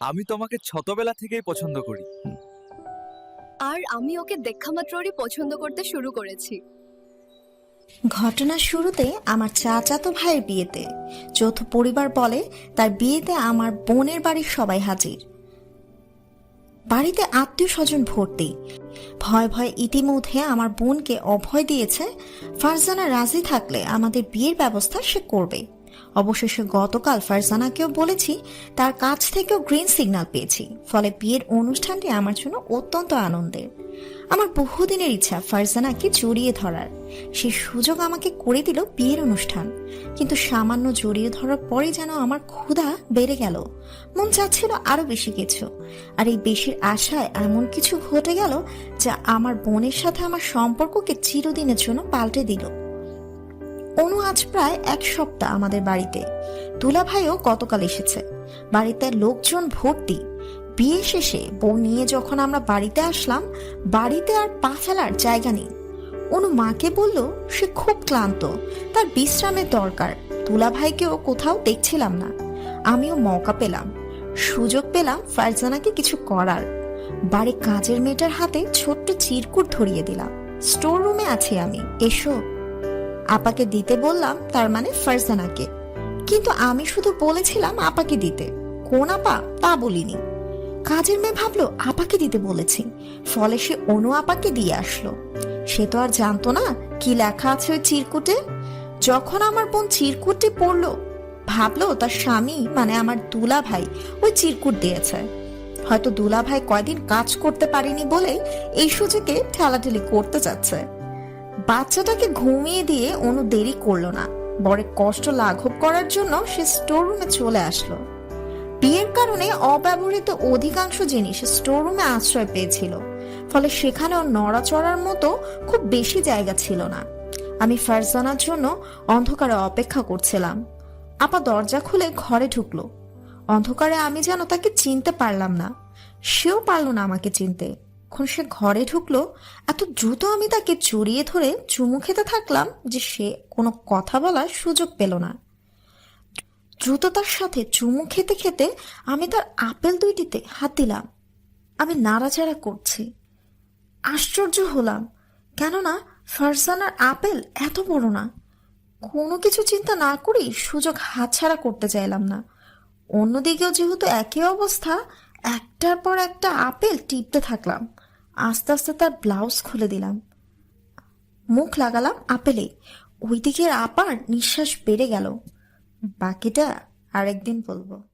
আমি তোমাকে ছোটবেলা থেকেই পছন্দ করি। আর আমি ওকে দেখা মাত্রই পছন্দ করতে শুরু করেছি। ঘটনার শুরুতে আমার চাচাতো ভাইয়ের বিয়েতে যৌথ পরিবার বলে তার বিয়েতে আমার বোনের বাড়ির সবাই হাজির। বাড়িতে আত্মীয় স্বজন ভর্তি। ভয় ভয় ইতিমধ্যে আমার বোনকে অভয় দিয়েছে, ফারজানা রাজি থাকলে আমাদের বিয়ের ব্যবস্থা সে করবে। অবশেষে গতকাল ফারজানাকেও বলেছি, তার কাছ থেকেও গ্রিন সিগন্যাল পেয়েছি। ফলে বিয়ের অনুষ্ঠানটি আমার জন্য অত্যন্ত আনন্দের। আমার বহুদিনের ইচ্ছা ফারজানাকে জড়িয়ে ধরার, সেই সুযোগ আমাকে করে দিল বিয়ের অনুষ্ঠান। কিন্তু সামান্য জড়িয়ে ধরার পরে যেন আমার ক্ষুধা বেড়ে গেল, মন চাচ্ছিল আরো বেশি কিছু। আর এই বেশির আশায় এমন কিছু ঘটে গেল যা আমার বোনের সাথে আমার সম্পর্ককে চিরদিনের জন্য পাল্টে দিল। অনু আজ প্রায় এক সপ্তাহ আমাদের বাড়িতে। দুলা ভাইও গতকাল এসেছে। বাড়িতে লোকজন ভর্তি। বিয়ে শেষে বউ নিয়ে যখন আমরা বাড়িতে আসলাম, বাড়িতে আর পা ফেলার জায়গা নেই। অনু মাকে বলল সে খুব ক্লান্ত, তার বিশ্রামের দরকার। দুলা ভাইকেও কোথাও দেখছিলাম না। আমিও মৌকা পেলাম, সুযোগ পেলাম ফারজানাকে কিছু করার। বাড়ি কাজের মেয়েটার হাতে ছোট্ট চিরকুট ধরিয়ে দিলাম। স্টোর রুমে আছি আমি, এসো। আপাকে দিতে বললাম, তার মানে ফারজানাকে। কিন্তু আমি শুধু বলেছিলাম আপাকে দিতে, কোন আপা তা বলিনি। কাজের মেয়ে ভাবলো আপাকে দিতে বলেছি, ফলে সে অনু আপাকে দিয়ে আসলো। সে তো আর জানতো না কি লেখা আছে ওই চিরকুটে। যখন আমার বোন চিরকুটটি পড়লো, ভাবলো তার স্বামী মানে আমার দুলা ভাই ওই চিরকুট দিয়েছে। হয়তো দুলা ভাই কয়দিন কাজ করতে পারেনি বলে এই সুযোগে ঠেলাঠেলি করতে চাচ্ছে। বাচ্চাটাকে ঘুমিয়ে দিয়ে অনু দেরি করলো না। বড় কষ্ট লাঘব করার জন্য সে স্টোর রুমে চলে আসলো। বিয়ের কারণে অব্যবহৃত অধিকাংশ জিনিস স্টোর রুমে আশ্রয় পেয়েছিল, ফলে সেখানেও নড়াচড়ার মতো খুব বেশি জায়গা ছিল না। আমি ফারজানার জন্য অন্ধকারে অপেক্ষা করছিলাম। আপা দরজা খুলে ঘরে ঢুকলো। অন্ধকারে আমি যেন তাকে চিনতে পারলাম না, সেও পারলো না আমাকে চিনতে। যখন সে ঘরে ঢুকলো, এত দ্রুত আমি তাকে জড়িয়ে ধরে চুমু খেতে থাকলাম যে সে কোনো কথা বলার সুযোগ পেল না। দ্রুততার সাথে চুমু খেতে খেতে আমি তার আপেল দুইটিতে হাত দিলাম। আমি নাড়াচাড়া করছি। আশ্চর্য হলাম, কেননা ফারজানার আপেল এত বড় না। কোনো কিছু চিন্তা না করেই সুযোগ হাতছাড়া করতে চাইলাম না। অন্যদিকেও যেহেতু একই অবস্থা, একটার পর একটা আপেল টিপতে থাকলাম। আস্তে আস্তে তার ব্লাউজ খুলে দিলাম, মুখ লাগালাম আপেলে। ওইদিকে আপার নিঃশ্বাস বেড়ে গেল। বাকিটা আরেকদিন বলবো।